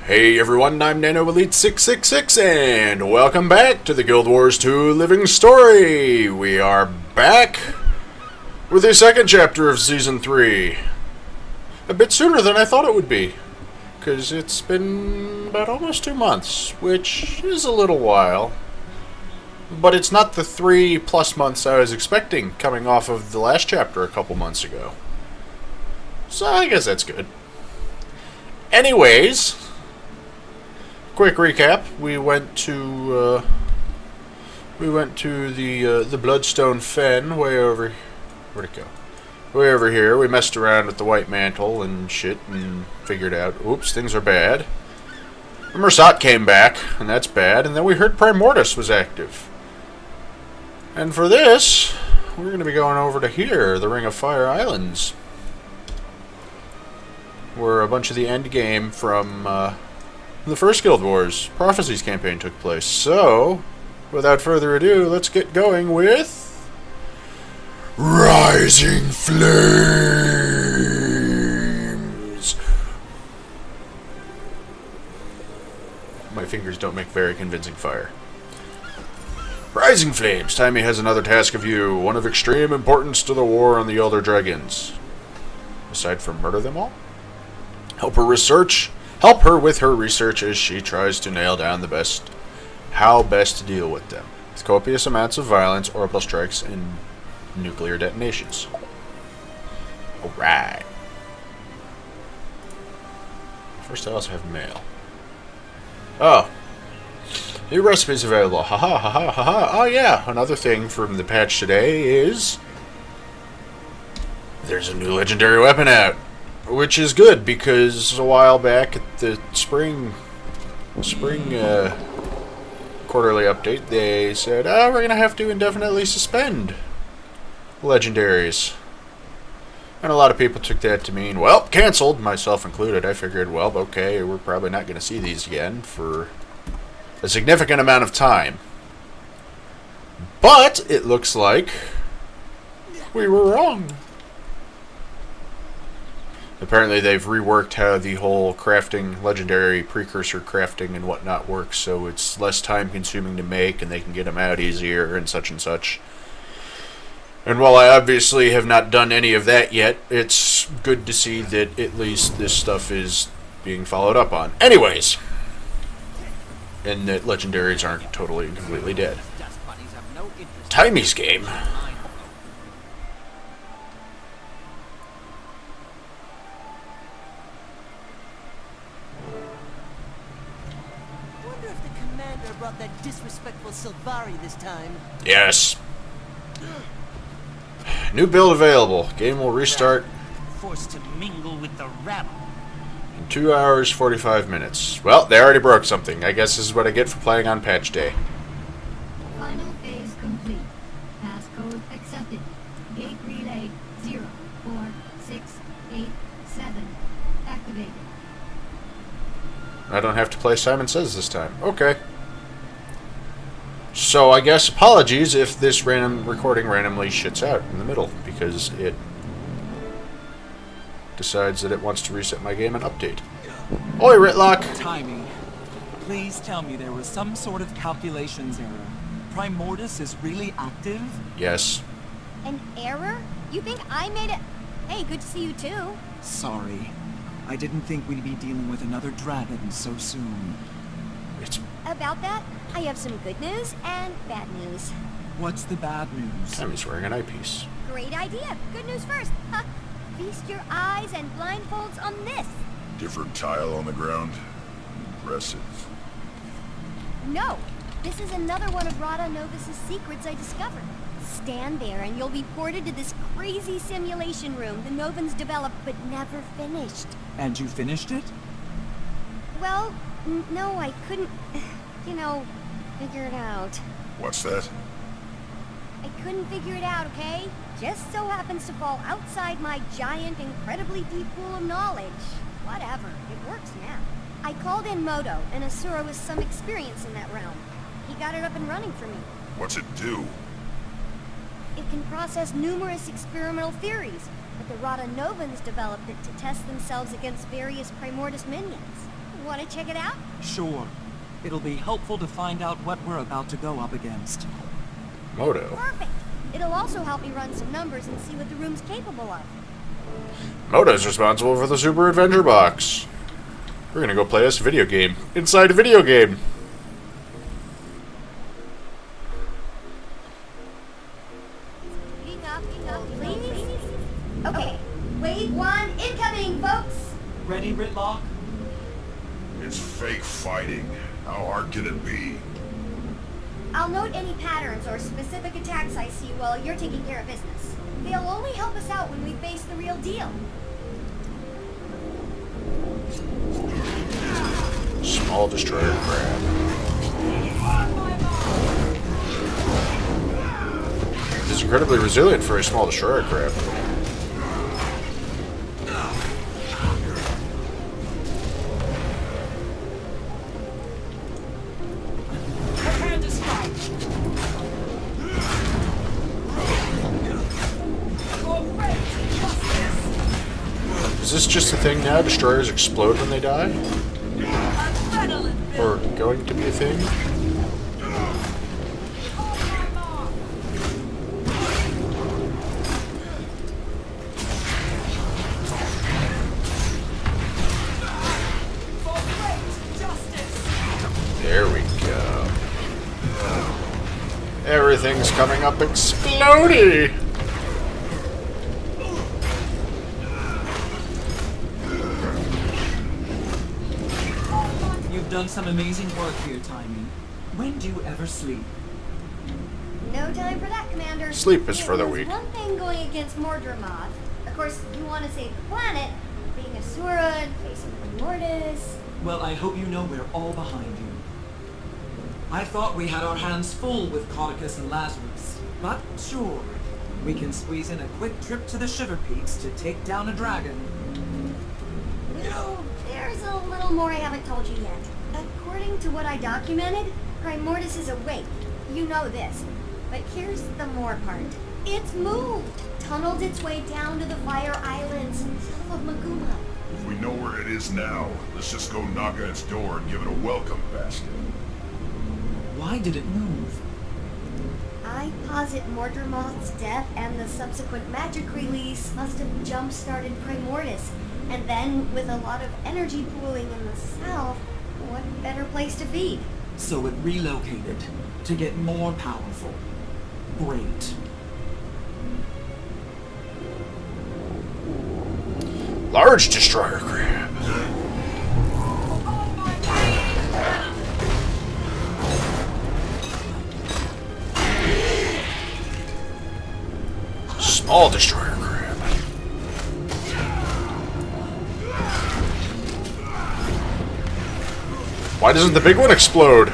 Hey everyone, I'm NanoElite666 and welcome back to the Guild Wars 2 Living Story! We are back with the second chapter of Season 3. A bit sooner than I thought it would be, because it's been about almost 2 months, which is a little while. But it's not the 3+ months I was expecting coming off of the last chapter a couple months ago. So I guess that's good. Anyways, quick recap. We went to the Bloodstone Fen way over. Where'd it go? Way over here. We messed around with the White Mantle and shit and figured out, oops, things are bad. Mersat came back, and that's bad. And then we heard Primordius was active. And for this, we're going to be going over to here, the Ring of Fire Islands, where a bunch of the end game from the first Guild Wars Prophecies campaign took place. So, without further ado, let's get going with Rising Flames. My fingers don't make very convincing fire. Rising Flames. Taimi has another task of you, one of extreme importance to the war on the Elder Dragons. Aside from murder them all? Help her with her research as she tries to nail down how best to deal with them, with copious amounts of violence, orbital strikes, and nuclear detonations. Alright. First I also have mail. Oh. New recipes available. Haha, haha, haha. Oh yeah, another thing from the patch today is there's a new legendary weapon out. Which is good, because a while back at the spring quarterly update, they said, we're going to have to indefinitely suspend legendaries. And a lot of people took that to mean, well, cancelled, myself included. I figured, well, okay, we're probably not going to see these again for a significant amount of time. But it looks like we were wrong. Apparently they've reworked how the whole crafting, legendary precursor crafting and whatnot works, so it's less time consuming to make and they can get them out easier and such and such. And while I obviously have not done any of that yet, it's good to see that at least this stuff is being followed up on. Anyways, and that legendaries aren't totally and completely dead. Taimi's game. Brought that disrespectful Silvari this time. Yes. New build available. Game will restart. Forced to mingle with the rabble. In 2 hours, 45 minutes. Well, they already broke something. I guess this is what I get for playing on patch day. Final phase complete. Passcode accepted. Gate relay 04687 activated. I don't have to play Simon Says this time. Okay. So I guess apologies if this random recording randomly shits out in the middle, because it decides that it wants to reset my game and update. Oi, Rytlock! Taimi, please tell me there was some sort of calculations error. Primordius is really active? Yes. An error? You think I made it? Hey, good to see you too. Sorry. I didn't think we'd be dealing with another dragon so soon. It's... About that, I have some good news and bad news. What's the bad news? Taimi's wearing an eyepiece. Great idea. Good news first. Ha! Feast your eyes and blindfolds on this. Different tile on the ground. Impressive. No, this is another one of Rata Novus's secrets I discovered. Stand there and you'll be ported to this crazy simulation room the Novans developed but never finished. And you finished it? Well, no, I couldn't, figure it out. What's that? I couldn't figure it out, okay? Just so happens to fall outside my giant, incredibly deep pool of knowledge. Whatever, it works now. I called in Moto, an Asura with some experience in that realm. He got it up and running for me. What's it do? It can process numerous experimental theories, but the Rata Novans developed it to test themselves against various Primordius minions. Want to check it out? Sure. It'll be helpful to find out what we're about to go up against. Moto. Perfect. It'll also help me run some numbers and see what the room's capable of. Moto's responsible for the Super Adventure Box. We're gonna go play this video game. Inside a video game. Please? Okay. Wave 1 incoming, folks! Ready, Rytlock? It's fake fighting. How hard can it be? I'll note any patterns or specific attacks I see while you're taking care of business. They'll only help us out when we face the real deal. Small destroyer crab. It's incredibly resilient for a small destroyer crab. Prepare to strike! Is this just a thing now? Destroyers explode when they die? Or going to be a thing? There we go. Everything's coming up explodey! You've done some amazing work here, Taimi. When do you ever sleep? No time for that, Commander. Sleep is for the weak. One thing going against Mordremoth. Of course, you want to save the planet, being Asura and facing Mortis. Well, I hope you know we're all behind you. I thought we had our hands full with Caudicus and Lazarus, but sure, we can squeeze in a quick trip to the Shiver Peaks to take down a dragon. Well, there's a little more I haven't told you yet. According to what I documented, Primordius is awake. You know this. But here's the more part. It's moved! Tunneled its way down to the Fire Islands, south of Maguma. If we know where it is now, let's just go knock on its door and give it a welcome basket. Why did it move? I posit Mordremoth's death and the subsequent magic release must have jump-started Primordius. And then, with a lot of energy pooling in the south, what better place to feed? So it relocated to get more powerful. Great. Large destroyer crab. Small destroyer crab. Why doesn't the big one explode?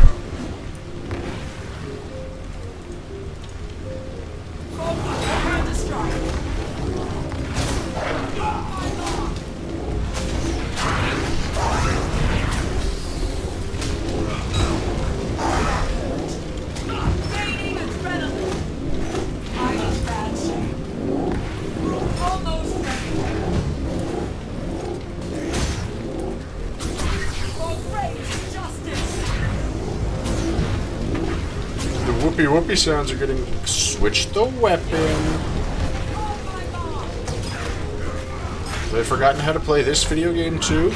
Whoopee whoopee sounds are getting... Switch the weapon. Have I forgotten how to play this video game too?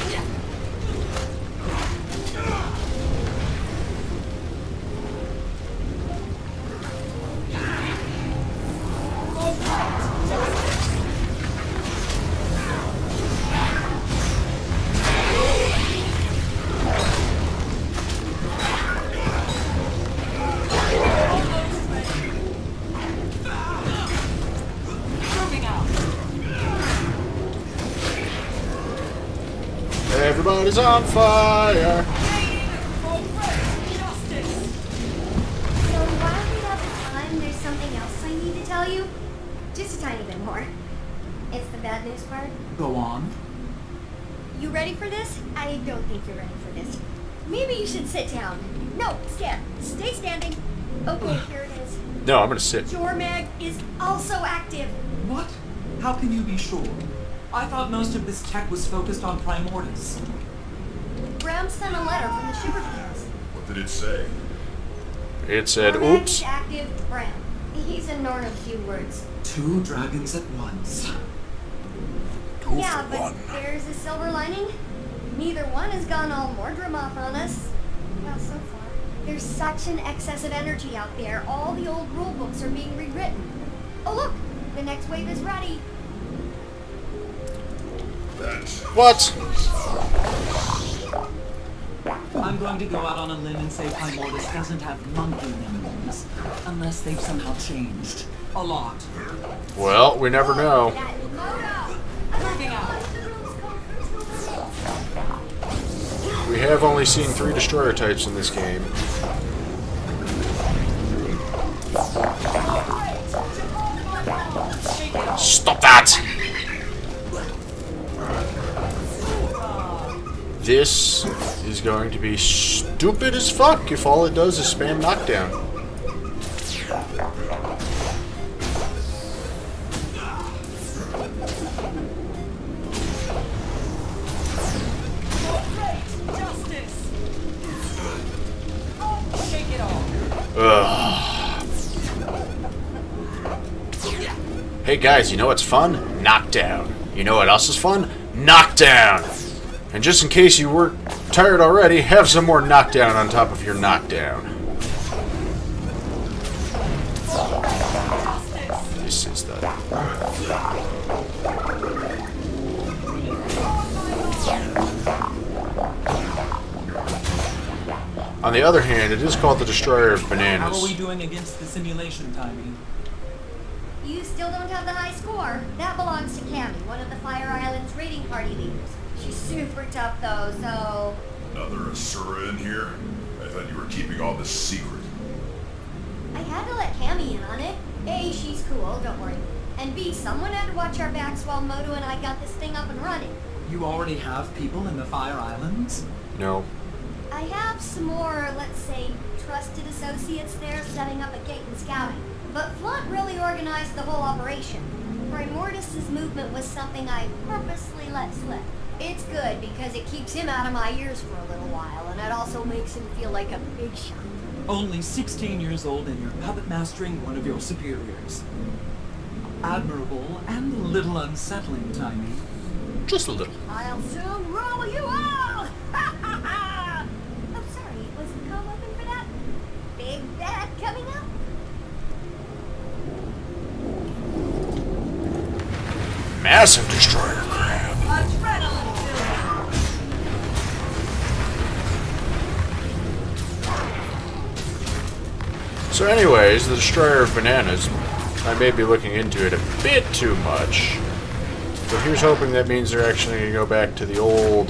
Everybody's on fire! So while we have the time, there's something else I need to tell you. Just a tiny bit more. It's the bad news part. Go on. You ready for this? I don't think you're ready for this. Maybe you should sit down. No, stand. Stay standing. Okay, here it is. No, I'm gonna sit. Jormag is also active. What? How can you be sure? I thought most of this tech was focused on Primordius. program sent a letter from the Shiver Peaks. What did it say? It said, Format oops. active Bram. He's a Norn of few words. 2 dragons at once. Yeah, but there's a silver lining. Neither one has gone all Mordremoth on us. Well, so far. There's such an excess of energy out there. All the old rule books are being rewritten. Oh, look! The next wave is ready. What? I'm going to go out on a limb and say Primordus doesn't have monkey memories. Unless they've somehow changed. A lot. Well, we never know. We have only seen 3 destroyer types in this game. Stop that! This is going to be stupid as fuck if all it does is spam knockdown. Ugh. Hey guys, you know what's fun? Knockdown. You know what else is fun? Knockdown! And just in case you weren't tired already, have some more knockdown on top of your knockdown. This is the... On the other hand, it is called the Destroyer of How Bananas. are we doing against the simulation, Taimi? You still don't have the high score. That belongs to Cammy, one of the Fire Island's raiding party leaders. She's super tough though, so... Another Asura in here? I thought you were keeping all this secret. I had to let Cammy in on it. A, she's cool, don't worry. And B, someone had to watch our backs while Moto and I got this thing up and running. You already have people in the Fire Islands? No. I have some more, let's say, trusted associates there setting up a gate and scouting. But Flunt really organized the whole operation. Primordus's movement was something I purposely let slip. It's good because it keeps him out of my ears for a little while, and it also makes him feel like a big shot. Only 16 years old and you're puppet mastering one of your superiors. Admirable and a little unsettling, Taimi. Just a little. I'll soon roll you all! I'm sorry, was the call open for that? Big bad coming up? Massive Destroyer crab. So anyways, the Destroyer of Bananas, I may be looking into it a bit too much, but here's hoping that means they're actually going to go back to the old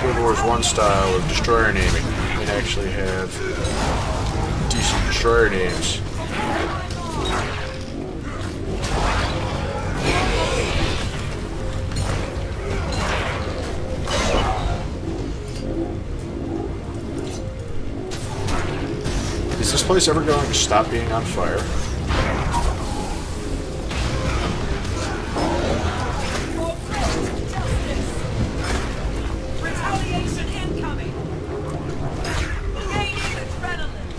Guild Wars 1 style of destroyer naming and actually have decent destroyer names. Is this place ever going to stop being on fire? Retaliation incoming! Gaining adrenaline!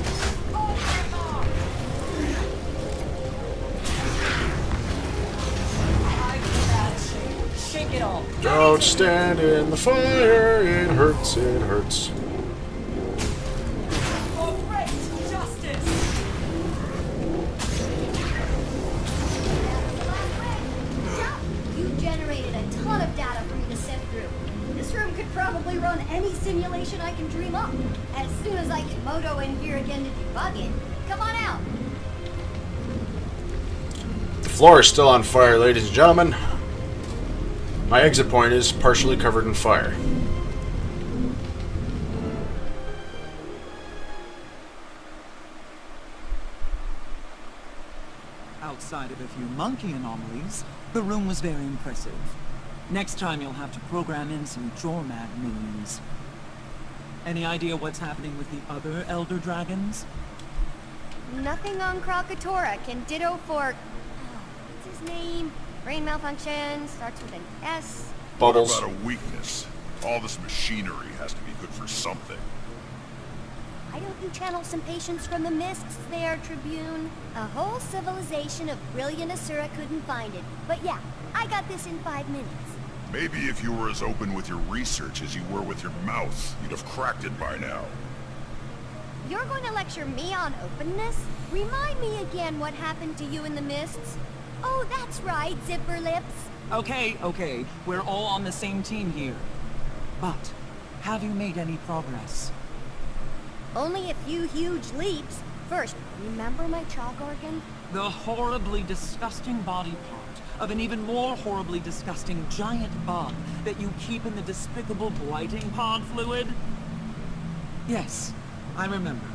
Shake it all! Don't stand in the fire, it hurts, it hurts. For great justice! You generated a ton of data for me to sift through. This room could probably run any simulation I can dream up. As soon as I get Moto in here again to debug it, come on out. The floor is still on fire, ladies and gentlemen. My exit point is partially covered in fire. Outside of a few monkey anomalies, the room was very impressive. Next time you'll have to program in some Jormag minions. Any idea what's happening with the other Elder Dragons? Nothing on Krakatoa can ditto for... what's his name? Brain malfunction, starts with an S. Bubbles. What about a weakness? All this machinery has to be good for something. Why don't you channel some patience from the mists there, Tribune? A whole civilization of brilliant Asura couldn't find it. But yeah, I got this in 5 minutes. Maybe if you were as open with your research as you were with your mouth, you'd have cracked it by now. You're going to lecture me on openness? Remind me again what happened to you in the mists. Oh, that's right, Zipper Lips. Okay, we're all on the same team here. But, have you made any progress? Only a few huge leaps. First, remember my chalk organ? The horribly disgusting body part of an even more horribly disgusting giant bug that you keep in the despicable blighting pod fluid? Yes, I remember.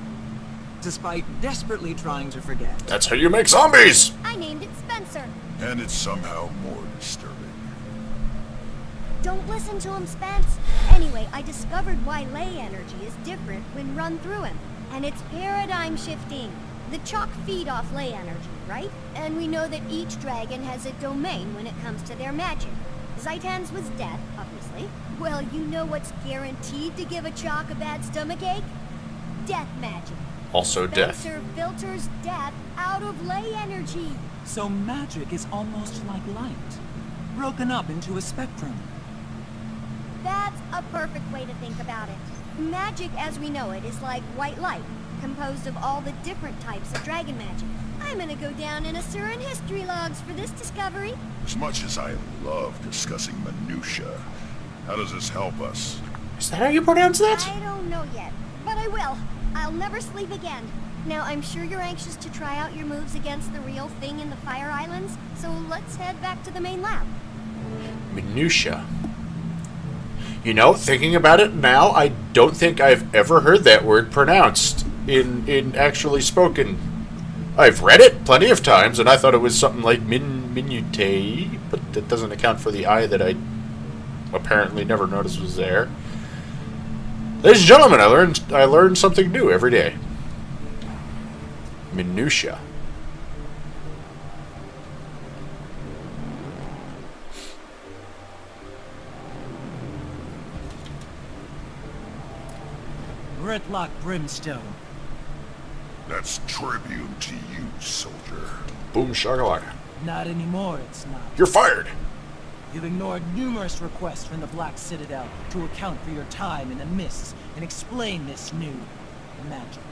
Despite desperately trying to forget. That's how you make zombies! I named it Spencer. And it's somehow more disturbing. Don't listen to him, Spence. Anyway, I discovered why ley energy is different when run through him. And it's paradigm shifting. The chalk feed off ley energy, right? And we know that each dragon has a domain when it comes to their magic. Zaitan's was death, obviously. Well, you know what's guaranteed to give a chalk a bad stomachache? Death magic. Also death. Spencer filters death out of ley energy. So magic is almost like light, broken up into a spectrum. That's a perfect way to think about it. Magic as we know it is like white light, composed of all the different types of dragon magic. I'm gonna go down in Asuran history logs for this discovery. As much as I love discussing minutia, how does this help us? Is that how you pronounce that? I don't know yet, but I will. I'll never sleep again. Now, I'm sure you're anxious to try out your moves against the real thing in the Fire Islands, so let's head back to the main lab. Minutia. You know, thinking about it now, I don't think I've ever heard that word pronounced in actually spoken. I've read it plenty of times, and I thought it was something like minute, but that doesn't account for the I that I apparently never noticed was there. Ladies and gentlemen, I learned something new every day. Minutia. Rytlock Brimstone. That's tribute to you, soldier. Boom shakalaka. Not anymore, it's not. You're fired. You've ignored numerous requests from the Black Citadel to account for your time in the mists and explain this new magic.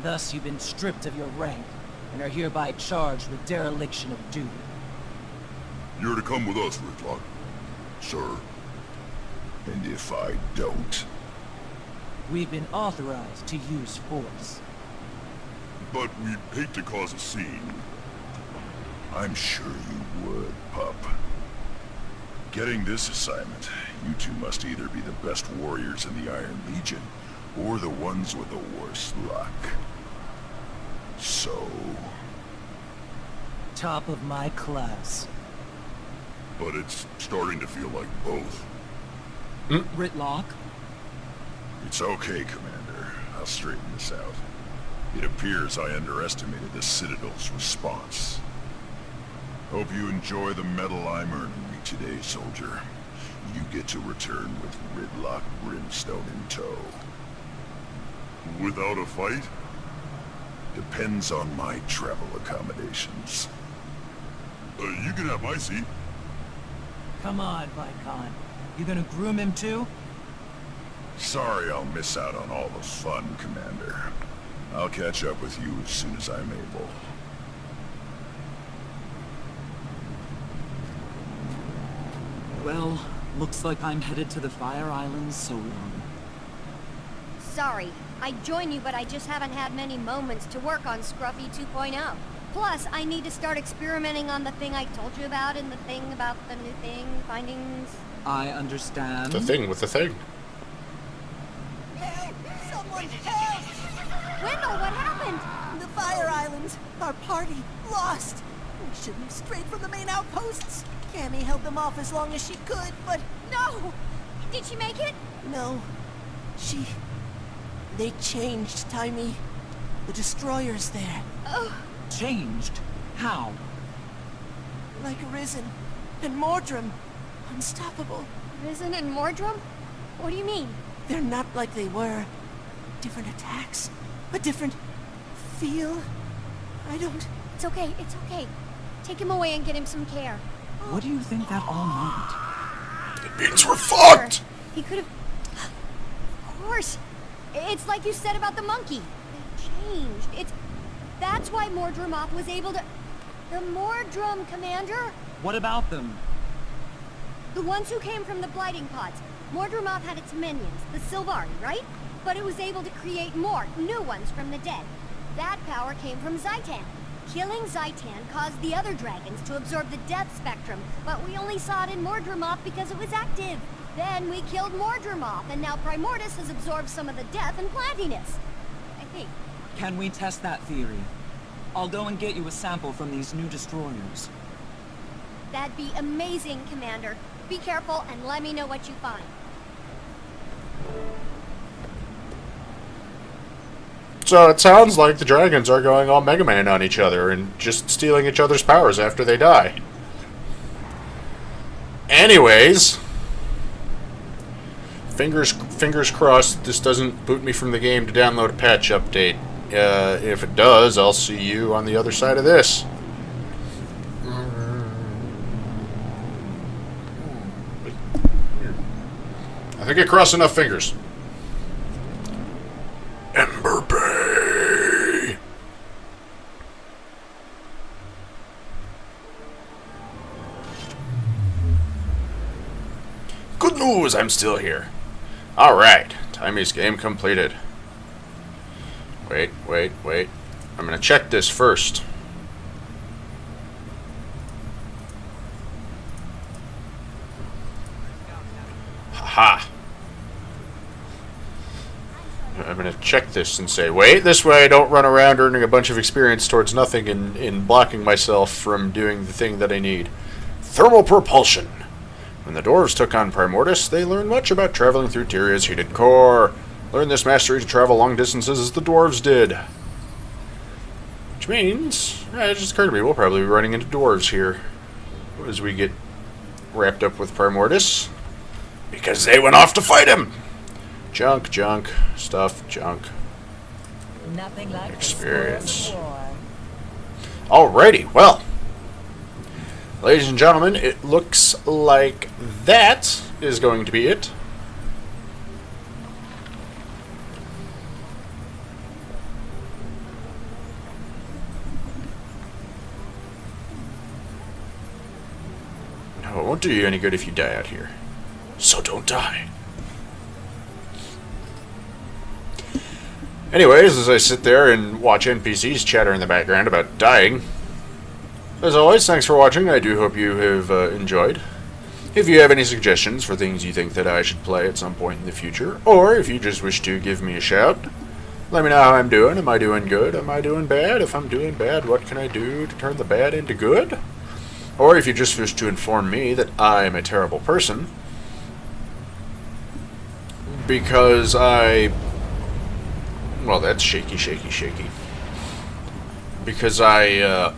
Thus, you've been stripped of your rank and are hereby charged with dereliction of duty. You're to come with us, Rytlock. Sir. And if I don't... We've been authorized to use force. But we'd hate to cause a scene. I'm sure you would, pup. Getting this assignment, you two must either be the best warriors in the Iron Legion, or the ones with the worst luck. So... Top of my class. But it's starting to feel like both. Rytlock? It's okay, Commander. I'll straighten this out. It appears I underestimated the Citadel's response. Hope you enjoy the medal I'm earning you today, soldier. You get to return with Rytlock Brimstone in tow. Without a fight? Depends on my travel accommodations. You can have my seat. Come on, Vicon. You gonna groom him too? Sorry I'll miss out on all the fun, Commander. I'll catch up with you as soon as I'm able. Well, looks like I'm headed to the Fire Islands so long. Sorry, I'd join you, but I just haven't had many moments to work on Scruffy 2.0. Plus, I need to start experimenting on the thing I told you about and the thing about the new thing, findings. I understand. The thing with the thing. Help! Someone help! Wendell, what happened? The Fire Islands. Our party. Lost. We should move straight from the main outposts. Cammy held them off as long as she could, but No! Did she make it? no. They changed, Taimi. The destroyer's there. Oh, Changed? How? Like Arisen. And Mordrum. Unstoppable. Risen and Mordrum? What do you mean? They're not like they were. Different attacks. A different feel. I don't... It's okay, it's okay. Take him away and get him some care. What do you think that all meant? It means we're fucked! He could have... Of course. It's like you said about the monkey. They changed. That's why Mordrumoff was able to... The Mordrum, Commander? What about them? The ones who came from the blighting pods. Mordrumoff had its minions, the Sylvari, right? But it was able to create more, new ones from the dead. That power came from Zaitan. Killing Zaitan caused the other dragons to absorb the death spectrum, but we only saw it in Mordrumoff because it was active. Then we killed Mordrumoff, and now Primordus has absorbed some of the death and plantiness. I think. Can we test that theory? I'll go and get you a sample from these new destroyers. That'd be amazing, Commander. Be careful and let me know what you find. So it sounds like the dragons are going all Mega Man on each other and just stealing each other's powers after they die. Anyways, fingers crossed this doesn't boot me from the game to download a patch update. If it does, I'll see you on the other side of this. I think I crossed enough fingers. Ember Bay. Good news, I'm still here. Alright, Taimi's game completed. Wait. I'm gonna check this first. Haha. I'm gonna check this and say, wait, this way I don't run around earning a bunch of experience towards nothing in blocking myself from doing the thing that I need. Thermal propulsion. When the dwarves took on Primordus, they learned much about traveling through Tyria's heated core. Learned this mastery to travel long distances as the dwarves did. Which means, it just occurred to me, we'll probably be running into dwarves here as we get wrapped up with Primordus. Because they went off to fight him! Junk, stuff, junk. Nothing like Experience. Alrighty, well. Ladies and gentlemen, it looks like that is going to be it. No, it won't do you any good if you die out here. So don't die. Anyways, as I sit there and watch NPCs chatter in the background about dying, as always, thanks for watching. I do hope you have enjoyed. If you have any suggestions for things you think that I should play at some point in the future, or if you just wish to give me a shout, let me know how I'm doing. Am I doing good? Am I doing bad? If I'm doing bad, what can I do to turn the bad into good? Or if you just wish to inform me that I am a terrible person, because well, that's shaky. Because I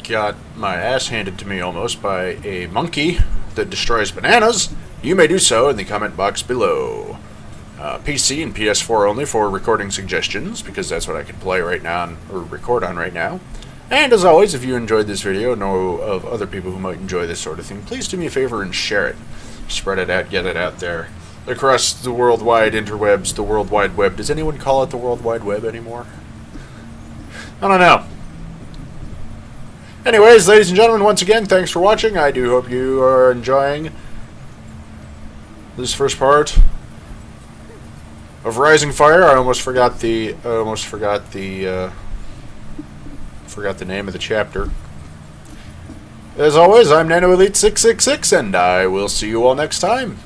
got my ass handed to me almost by a monkey that destroys bananas, you may do so in the comment box below. PC and PS4 only for recording suggestions, because that's what I can play right now, or record on right now. And as always, if you enjoyed this video, know of other people who might enjoy this sort of thing, please do me a favor and share it. Spread it out, get it out there. Across the worldwide interwebs, the World Wide Web. Does anyone call it the World Wide Web anymore? I don't know. Anyways, ladies and gentlemen, once again, thanks for watching. I do hope you are enjoying this first part of Rising Fire. I almost forgot the name of the chapter. As always, I'm NanoElite666, and I will see you all next time.